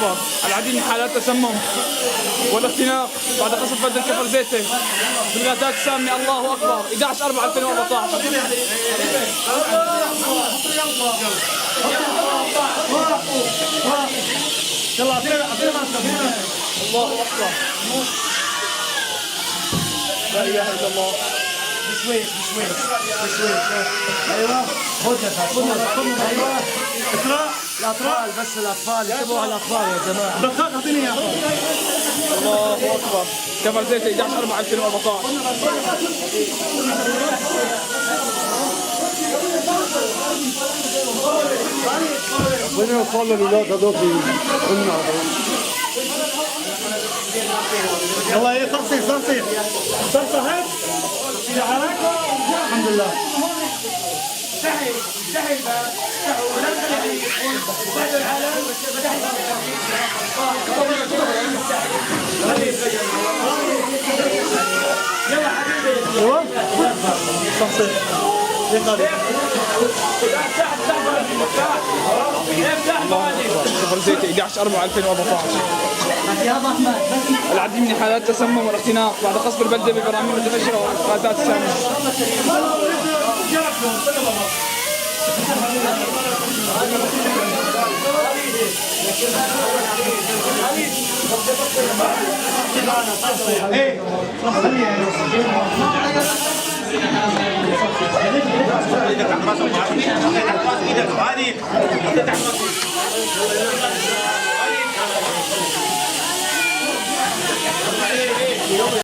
أكبر. العديد من حالات التسمم والاختناق بعد قصف بدر كفر زيته بالغازات السامة. الله أكبر. 11/4/2014. يلا اعطينا ماسكه. الله أكبر. لا إله إلا الله. بشويش. ايوه خذ ايوه اقرا الاطفال، بس الاطفال انتبهوا على الاطفال يا جماعه. دكتور اعطيني اياه. الله أكبر. كفر زيته 11/4/2014. وين الاطفال الولاد هذول قلنا يلا ايه صرصير صرصير في حالك. الحمد لله. افتحي الباب ولا تخلي بعد العالم. يلا حبيبي. ايوه صرصير. كفر زيته 11/4/2014. العديد من حالات التسمم والاختناق بعد قصف البلدة ببراميل متفجرة والغازات السامة. ايدك